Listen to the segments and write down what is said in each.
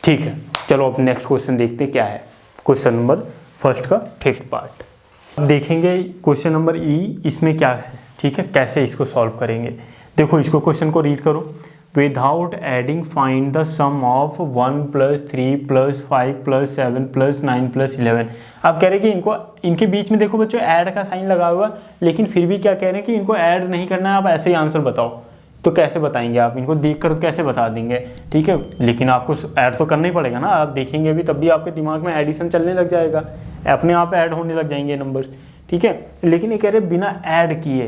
ठीक है, चलो अब नेक्स्ट क्वेश्चन देखते हैं क्या है। क्वेश्चन नंबर फर्स्ट का फिफ्थ पार्ट अब देखेंगे। क्वेश्चन नंबर ई, इसमें क्या है, ठीक है, कैसे इसको सॉल्व करेंगे। देखो इसको क्वेश्चन को रीड करो। Without adding find the sum of 1 + 3 + 5 + 7 + 9 + 11। आप कह रहे हैं कि इनको, इनके बीच में देखो बच्चों ऐड का साइन लगा हुआ, लेकिन फिर भी क्या कह रहे हैं कि इनको ऐड नहीं करना है, आप ऐसे ही आंसर बताओ। तो कैसे बताएंगे आप, इनको देखकर कैसे बता देंगे, ठीक है, लेकिन आपको ऐड तो करना ही पड़ेगा ना। आप देखेंगे अभी तब भी आपके दिमाग में एडिशन चलने लग जाएगा, अपने आप ऐड होने लग जाएंगे नंबर्स, ठीक है। लेकिन ये कह रहे बिना ऐड किए,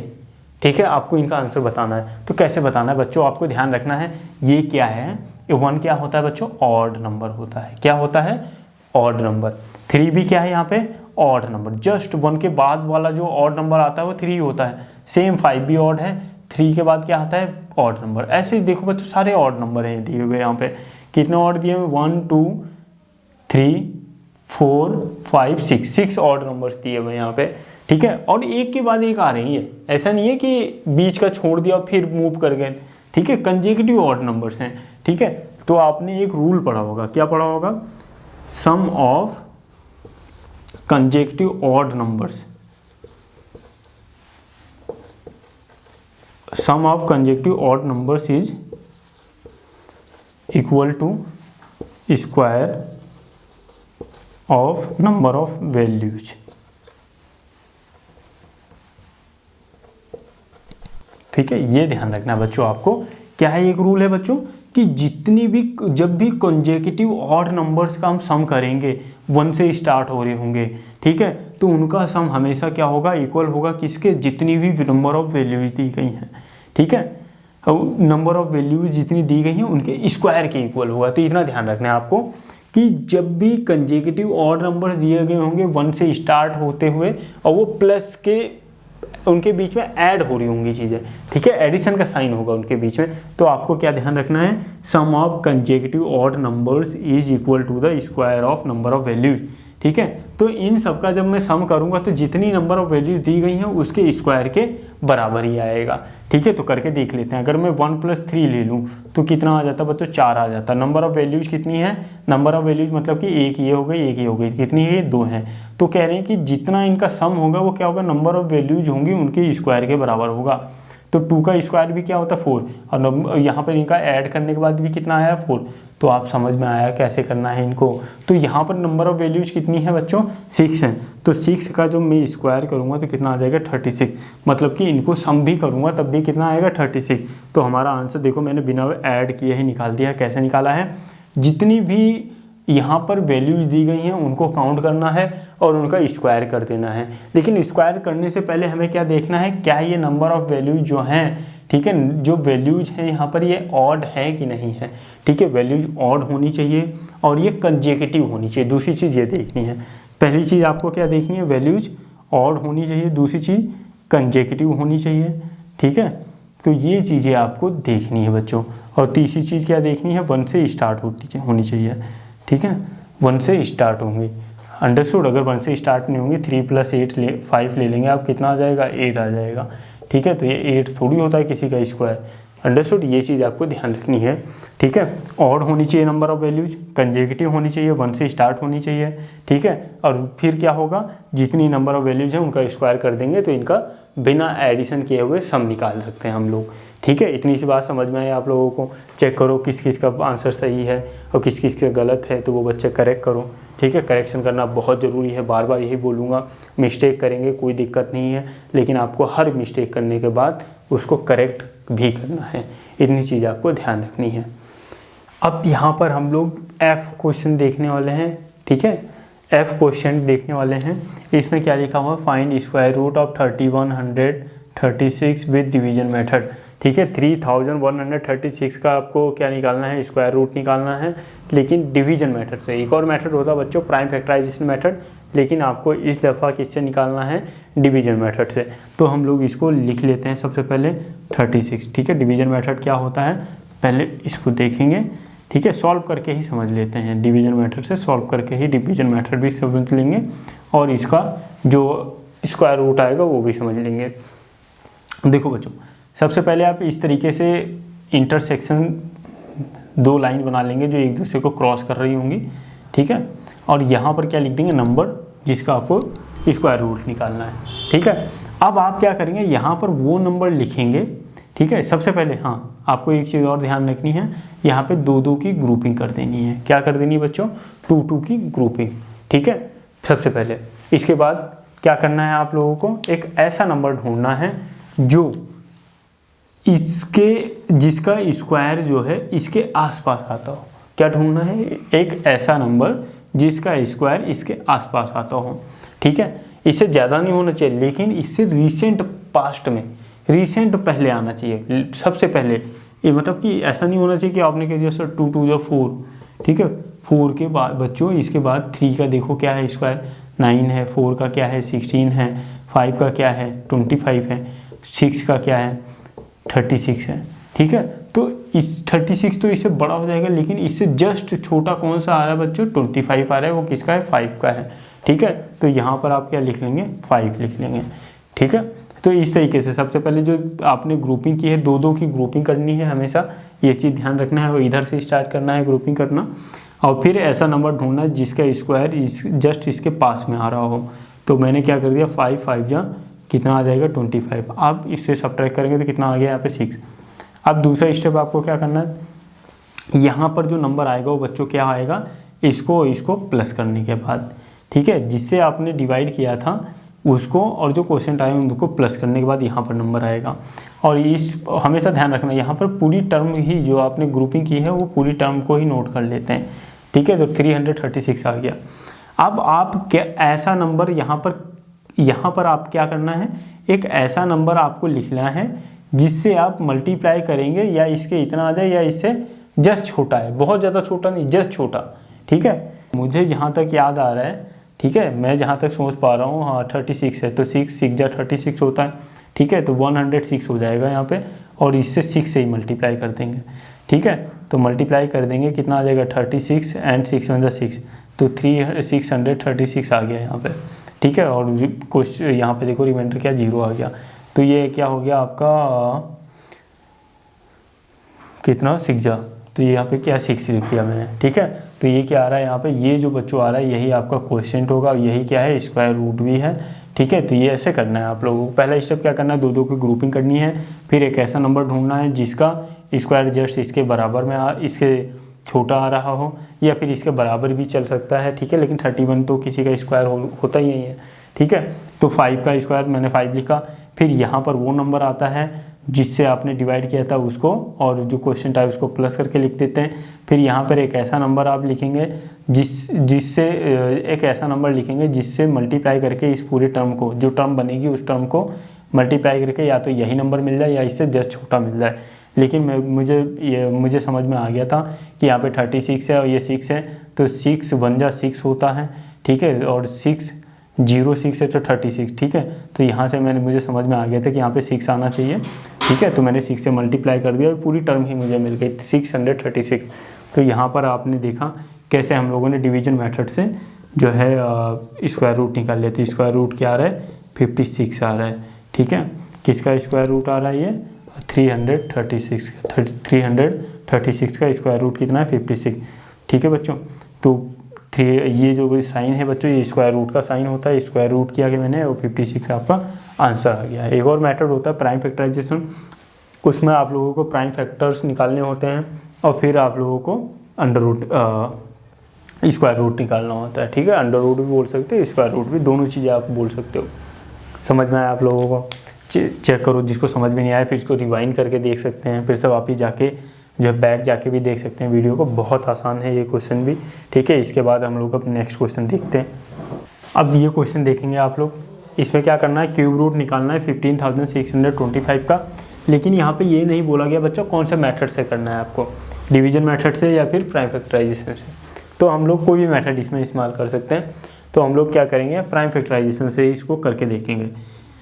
ठीक है, आपको इनका आंसर बताना है। तो कैसे बताना है बच्चों, आपको ध्यान रखना है ये क्या है, ये 1 क्या होता है बच्चों, ऑड नंबर होता है। क्या होता है, ऑड नंबर। 3 भी क्या है यहाँ पे, ऑड नंबर। जस्ट 1 के बाद वाला जो ऑड नंबर आता है वो 3 होता है। सेम 5 भी ऑड है, 3 के बाद क्या आता है, ऑड नंबर। ऐसे ही देखो बच्चों सारे ऑड नंबर हैं दिए हुए यहाँ पे। कितने ऑड दिए हुए, 1 2 3 4 5 6 ऑड नंबर्स दिए हुए यहाँ पे, ठीक है। और एक के बाद एक आ रही है, ऐसा नहीं है कि बीच का छोड़ दिया और फिर मूव कर गए, ठीक है। कंसेक्यूटिव ऑड नंबर्स हैं, ठीक है। तो आपने एक रूल पढ़ा होगा, क्या पढ़ा होगा, sum of consecutive odd numbers, sum of consecutive odd numbers is equal to square of number of values. ठीक है, ये ध्यान रखना है बच्चों आपको। क्या है, एक रूल है बच्चों कि जितनी भी, जब भी कंसेक्यूटिव ऑड नंबर्स का हम सम करेंगे, 1 से स्टार्ट हो रहे होंगे, ठीक है, तो उनका सम हमेशा क्या होगा, इक्वल होगा किसके, जितनी भी नंबर ऑफ वैल्यूज दी गई हैं, ठीक है। नंबर ऑफ वैल्यूज जितनी दी गई हैं उनके स्क्वायर के इक्वल होगा। तो इतना ध्यान रखना है आपको कि जब भी कंसेक्यूटिव ऑड नंबर दिए गए होंगे 1 से स्टार्ट होते हुए, और वो प्लस के उनके बीच में ऐड हो रही होंगी चीज़ें, ठीक है, एडिशन का साइन होगा उनके बीच में, तो आपको क्या ध्यान रखना है, sum of consecutive odd numbers is equal to the square of number of values, ठीक है। तो इन सबका जब मैं सम करूंगा तो जितनी नंबर ऑफ वैल्यूज दी गई हैं उसके स्क्वायर के बराबर ही आएगा, ठीक है। तो करके देख लेते हैं। अगर मैं 1 + 3 ले लूँ तो कितना आ जाता है बच्चों, 4 आ जाता है। नंबर ऑफ वैल्यूज कितनी है, नंबर ऑफ वैल्यूज मतलब कि एक ये हो गई, एक ये हो गई, कितनी है, 2 है। तो कह रहे हैं कि जितना इनका सम होगा वो क्या होगा, नंबर ऑफ वैल्यूज होंगी उनके स्क्वायर के बराबर होगा। तो 2 का स्क्वायर भी क्या होता है, 4, और यहाँ पर इनका ऐड करने के बाद भी कितना आया, 4। तो आप समझ में आया कैसे करना है इनको। तो यहाँ पर नंबर ऑफ वैल्यूज कितनी है बच्चों, 6 हैं। तो 6 का जो मैं स्क्वायर करूँगा तो कितना आ जाएगा, 36। मतलब कि इनको सम भी करूँगा तब भी कितना आएगा, 36। तो हमारा आंसर देखो मैंने बिना ऐड किए ही निकाल दिया। कैसे निकाला है, जितनी भी यहाँ पर वैल्यूज दी गई हैं उनको काउंट करना है और उनका स्क्वायर कर देना है। लेकिन स्क्वायर करने से पहले हमें क्या देखना है, क्या ये नंबर ऑफ वैल्यूज जो हैं, ठीक है, जो वैल्यूज हैं यहाँ पर ये ऑड है कि नहीं है, ठीक है। वैल्यूज ऑड होनी चाहिए और ये कंसेक्यूटिव होनी चाहिए। दूसरी चीज़ ये देखनी है, पहली चीज़ आपको क्या देखनी है, वैल्यूज ऑड होनी चाहिए, दूसरी चीज़ कंसेक्यूटिव होनी चाहिए, ठीक है। तो ये चीज़ें आपको देखनी है बच्चों। और तीसरी चीज़ क्या देखनी है, 1 से स्टार्ट होनी चाहिए, ठीक है, 1 से स्टार्ट होंगी। अंडरस्टूड। अगर 1 से स्टार्ट नहीं होंगी, 3 + 8 5 ले लेंगे आप, कितना आ जाएगा, 8 आ जाएगा, ठीक है। तो ये 8 थोड़ी होता है किसी का स्क्वायर। अंडरस्टूड, ये चीज़ आपको ध्यान रखनी है, ठीक है। ऑड होनी चाहिए नंबर ऑफ वैल्यूज, कंसेक्यूटिव होनी चाहिए, 1 से स्टार्ट होनी चाहिए, ठीक है। और फिर क्या होगा, जितनी नंबर ऑफ वैल्यूज है उनका स्क्वायर कर देंगे तो इनका बिना एडिशन किए हुए सम निकाल सकते हैं हम लोग, ठीक है। इतनी सी बात समझ में आई आप लोगों को। चेक करो किस किस का आंसर सही है और किस किस का गलत है, तो वो बच्चे करेक्ट करो, ठीक है। करेक्शन करना बहुत ज़रूरी है, बार बार यही बोलूँगा। मिस्टेक करेंगे कोई दिक्कत नहीं है, लेकिन आपको हर मिस्टेक करने के बाद उसको करेक्ट भी करना है। इतनी चीज़ आपको ध्यान रखनी है। अब यहाँ पर हम लोग F क्वेश्चन देखने वाले हैं, ठीक है। F क्वेश्चन देखने वाले हैं। इसमें क्या लिखा हुआ, find square root of 3136 with division method, ठीक है। 3136 का आपको क्या निकालना है, स्क्वायर रूट निकालना है, लेकिन डिवीजन मेथड से। एक और मेथड होता है बच्चों प्राइम फैक्टराइजेशन मेथड, लेकिन आपको इस दफ़ा किससे निकालना है, डिवीजन मेथड से। तो हम लोग इसको लिख लेते हैं सबसे पहले 36, ठीक है। डिवीजन मेथड क्या होता है पहले इसको देखेंगे, ठीक है। सॉल्व करके ही समझ लेते हैं, डिवीजन मेथड से सॉल्व करके ही डिवीजन मेथड भी समझ लेंगे और इसका जो स्क्वायर रूट आएगा वो भी समझ लेंगे। देखो बच्चों, सबसे पहले आप इस तरीके से इंटरसेक्शन 2 लाइन बना लेंगे जो एक दूसरे को क्रॉस कर रही होंगी, ठीक है। और यहाँ पर क्या लिख देंगे, नंबर जिसका आपको स्क्वायर रूट निकालना है, ठीक है। अब आप क्या करेंगे, यहाँ पर वो नंबर लिखेंगे, ठीक है। सबसे पहले हाँ आपको एक चीज़ और ध्यान रखनी है, यहाँ पे 2-2 की ग्रुपिंग कर देनी है। क्या कर देनी है बच्चों, 2-2 की ग्रुपिंग, ठीक है। सबसे पहले इसके बाद क्या करना है, आप लोगों को एक ऐसा नंबर ढूंढना है जो जिसका स्क्वायर जो है इसके आसपास आता हो। क्या ढूंढना है, एक ऐसा नंबर जिसका स्क्वायर इसके आसपास आता हो, ठीक है। इससे ज़्यादा नहीं होना चाहिए, लेकिन इससे रिसेंट पास्ट में, रिसेंट पहले आना चाहिए सबसे पहले। ये मतलब कि ऐसा नहीं होना चाहिए कि आपने कह दिया सर 2 2 या 4, ठीक है। 4 के बाद बच्चों इसके बाद 3 का देखो क्या है स्क्वायर, 9 है, 4 का क्या है 16 है, 5 का क्या है 25 है, 6 का क्या है 36 है, ठीक है। तो इस 36 तो इससे बड़ा हो जाएगा, लेकिन इससे जस्ट छोटा कौन सा आ रहा है बच्चों, 25 आ रहा है, वो किसका है, 5 का है, ठीक है। तो यहाँ पर आप क्या लिख लेंगे, 5 लिख लेंगे, ठीक है। तो इस तरीके से सबसे पहले जो आपने ग्रुपिंग की है, 2-2 की ग्रुपिंग करनी है हमेशा, ये चीज़ ध्यान रखना है। और इधर से स्टार्ट करना है ग्रुपिंग करना, और फिर ऐसा नंबर ढूंढना है जिसका स्क्वायर जस्ट इसके पास में आ रहा हो। तो मैंने क्या कर दिया, 5 जा कितना आ जाएगा 25। आप इससे सब्ट्रैक्ट करेंगे तो कितना आ गया यहाँ पे 6। अब दूसरा स्टेप आपको क्या करना है, यहाँ पर जो नंबर आएगा वो बच्चों क्या आएगा, इसको प्लस करने के बाद, ठीक है। जिससे आपने डिवाइड किया था उसको और जो क्वेश्चन आए उनको प्लस करने के बाद यहाँ पर नंबर आएगा। और इस हमेशा ध्यान रखना, यहाँ पर पूरी टर्म ही जो आपने ग्रुपिंग की है वो पूरी टर्म को ही नोट कर लेते हैं, ठीक है। तो 336 आ गया। अब आप क्या ऐसा नंबर यहाँ पर आप क्या करना है, एक ऐसा नंबर आपको लिखना है जिससे आप मल्टीप्लाई करेंगे, या इसके इतना आ जाए या इससे जस्ट छोटा है, बहुत ज़्यादा छोटा नहीं, जस्ट छोटा, ठीक है। मुझे जहाँ तक याद आ रहा है, ठीक है, मैं जहाँ तक सोच पा रहा हूँ, हाँ 36 है, तो 6 जा 36 होता है, ठीक है। तो 106 हो जाएगा यहाँ पे, और इससे 6 से ही मल्टीप्लाई कर देंगे, ठीक है। तो मल्टीप्लाई कर देंगे, कितना आ जाएगा 36 एंड 6 1 6, तो 636 आ गया यहाँ पे, ठीक है। और कुछ यहाँ पे देखो रिमाइंडर क्या 0 आ गया। तो ये क्या हो गया आपका कितना 6 जा, तो यहाँ पे क्या 6 लिख दिया मैंने, ठीक है। तो ये क्या आ रहा है यहाँ पे, ये जो बच्चों आ रहा है यही आपका क्वोशिएंट होगा, यही क्या है स्क्वायर रूट भी है, ठीक है। तो ये ऐसे करना है आप लोगों को। पहला स्टेप क्या करना है, 2-2 की ग्रुपिंग करनी है, फिर एक ऐसा नंबर ढूंढना है जिसका स्क्वायर जस्ट इसके बराबर में इसके छोटा आ रहा हो, या फिर इसके बराबर भी चल सकता है, ठीक है। लेकिन 31 तो किसी का स्क्वायर होता ही नहीं है, ठीक है। तो 5 का स्क्वायर मैंने 5 लिखा, फिर यहाँ पर वो नंबर आता है जिससे आपने डिवाइड किया था उसको, और जो क्वेश्चन था उसको प्लस करके लिख देते हैं। फिर यहाँ पर एक ऐसा नंबर आप लिखेंगे जिससे एक ऐसा नंबर लिखेंगे जिससे मल्टीप्लाई करके इस पूरे टर्म को, जो टर्म बनेगी उस टर्म को मल्टीप्लाई करके या तो यही नंबर मिल जाए या इससे जस्ट छोटा मिल जाए। लेकिन मुझे समझ में आ गया था कि यहाँ पे 36 है और ये 6 है, तो 6 1 जा 6 होता है, ठीक है। और 6 0 6 है तो 36, ठीक है। तो यहाँ से मुझे समझ में आ गया था कि यहाँ पे 6 आना चाहिए, ठीक है। तो मैंने 6 से मल्टीप्लाई कर दिया और पूरी टर्म ही मुझे मिल गई 636। तो यहाँ पर आपने देखा कैसे हम लोगों ने डिवीजन मेथड से जो है स्क्वायर रूट निकाल लेते। स्क्वायर रूट क्या आ रहा है 56 आ रहा है, ठीक है। किसका स्क्वायर रूट आ रहा है, ये 336 का स्क्वायर रूट कितना है 56, ठीक है बच्चों। तो ये जो साइन है बच्चों, ये स्क्वायर रूट का साइन होता है, स्क्वायर रूट किया कि मैंने, और 56 आपका आंसर आ गया। एक और मेथड होता है प्राइम फैक्टराइजेशन, उसमें आप लोगों को प्राइम फैक्टर्स निकालने होते हैं और फिर आप लोगों को अंडर रूट स्क्वायर रूट निकालना होता है, ठीक है। अंडर रूट भी बोल सकते हो, स्क्वायर रूट भी, दोनों चीज़ें आप बोल सकते हो। समझ में आया आप लोगों को, चेक करो, जिसको समझ में नहीं आया फिर इसको रिवाइंड करके देख सकते हैं, फिर से वापस जाके जो है बैक जाके भी देख सकते हैं वीडियो को। बहुत आसान है ये क्वेश्चन भी, ठीक है। इसके बाद हम लोग अपने नेक्स्ट क्वेश्चन देखते हैं। अब ये क्वेश्चन देखेंगे आप लोग, इसमें क्या करना है, क्यूब रूट निकालना है 15,625 का। लेकिन यहाँ पे ये नहीं बोला गया बच्चों कौन से मेथड से करना है आपको, डिवीजन मेथड से या फिर प्राइम फैक्टराइजेशन से। तो हम लोग कोई भी मेथड इसमें इस्तेमाल कर सकते हैं। तो हम लोग क्या करेंगे, प्राइम फैक्टराइजेशन से इसको करके देखेंगे,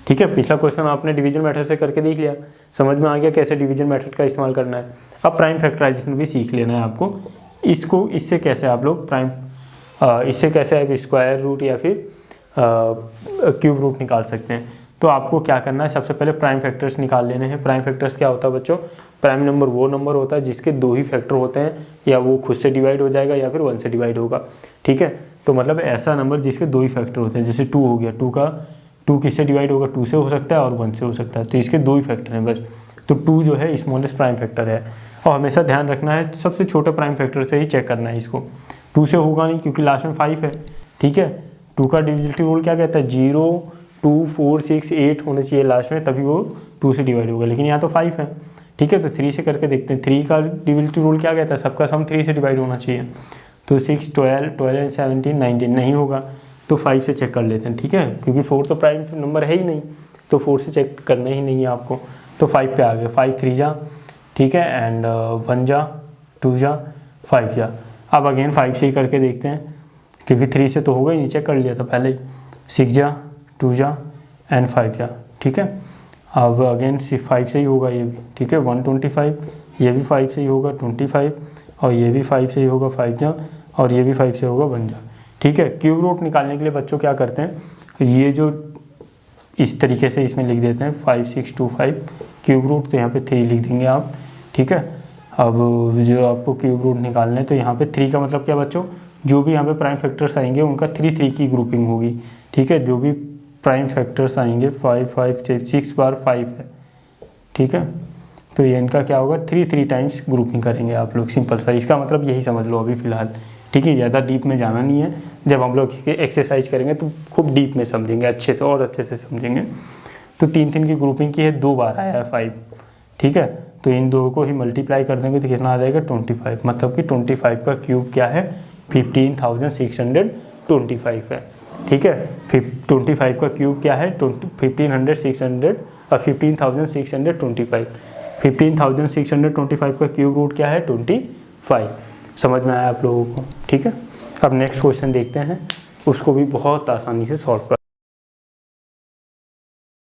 ठीक है। पिछला क्वेश्चन आपने डिवीजन मेथड से करके देख लिया, समझ में आ गया कैसे डिवीजन मेथड का इस्तेमाल करना है। अब प्राइम फैक्टराइजेशन भी सीख लेना है आपको। इससे कैसे आप लोग इससे कैसे आप स्क्वायर रूट या फिर क्यूब रूट निकाल सकते हैं। तो आपको क्या करना है, सबसे पहले प्राइम फैक्टर्स निकाल लेने हैं। प्राइम फैक्टर्स क्या होता है बच्चों, प्राइम नंबर वो नंबर होता है जिसके 2 ही फैक्टर होते हैं, या वो खुद से डिवाइड हो जाएगा या फिर 1 से डिवाइड होगा, ठीक है। तो मतलब ऐसा नंबर जिसके 2 ही फैक्टर होते हैं, जैसे 2 हो गया, 2 किससे डिवाइड होगा, 2 से हो सकता है और 1 से हो सकता है, तो इसके 2 ही फैक्टर हैं बस। तो 2 जो है स्मॉलेस्ट प्राइम फैक्टर है, और हमेशा ध्यान रखना है सबसे छोटे प्राइम फैक्टर से ही चेक करना है इसको। 2 से होगा नहीं क्योंकि लास्ट में 5 है, ठीक है। 2 का डिविजिबिलिटी रूल क्या कहता है, 0, 2, 4, 6, 8 होने चाहिए लास्ट में, तभी वो 2 से डिवाइड होगा, लेकिन यहाँ तो 5 है, ठीक है। तो 3 से करके देखते हैं। 3 का डिविजिबिलिटी रूल क्या कहता है, सबका सम 3 से डिवाइड होना चाहिए। तो 6, 12, 17, 19 नहीं होगा, तो 5 से चेक कर लेते हैं, ठीक है, क्योंकि 4 तो प्राइम नंबर है ही नहीं, तो 4 से चेक करना ही नहीं है आपको। तो 5 पे आ गए, 5 3 जा, ठीक है, एंड 1 जा, 2 जा, 5 जा। अब अगेन 5 से ही करके देखते हैं, क्योंकि 3 से तो होगा ही नहीं, चेक कर लिया था पहले ही। 6 जा, 2 जा एंड 5 जा, ठीक है। अब अगेन 5 से ही होगा ये भी, ठीक है, 125, ये भी 5 से ही होगा 25, और ये भी 5 से ही होगा 5 जा, और ये भी 5 से होगा 1 जा, ठीक है। क्यूब रूट निकालने के लिए बच्चों क्या करते हैं, ये जो इस तरीके से इसमें लिख देते हैं 5, 6, 2, 5 क्यूब रूट, तो यहाँ पे 3 लिख देंगे आप, ठीक है। अब जो आपको क्यूब रूट निकालना है, तो यहाँ पे 3 का मतलब क्या बच्चों, जो भी यहाँ पे प्राइम फैक्टर्स आएंगे उनका 3 3 की ग्रुपिंग होगी, ठीक है। जो भी प्राइम फैक्टर्स आएंगे 5 5 6 बार 5 है, ठीक है। तो ये इनका क्या होगा, 3 3 टाइम्स ग्रुपिंग करेंगे आप लोग, सिंपल सा, इसका मतलब यही समझ लो अभी फ़िलहाल, ठीक है। ज़्यादा डीप में जाना नहीं है, जब हम लोग एक्सरसाइज करेंगे तो खूब डीप में समझेंगे, अच्छे से और अच्छे से समझेंगे। तो 3 3 की ग्रुपिंग की है, 2 बार आया है 5, ठीक है। तो इन दो को ही मल्टीप्लाई कर देंगे तो कितना आ जाएगा 25, मतलब कि 25 का क्यूब क्या है 15,625 है, ठीक है। 25 का क्यूब क्या है 15,625, 15,625 का क्यूब रूट क्या है 25। समझ में आया आप लोगों को, ठीक है। अब नेक्स्ट क्वेश्चन देखते हैं, उसको भी बहुत आसानी से सॉल्व कर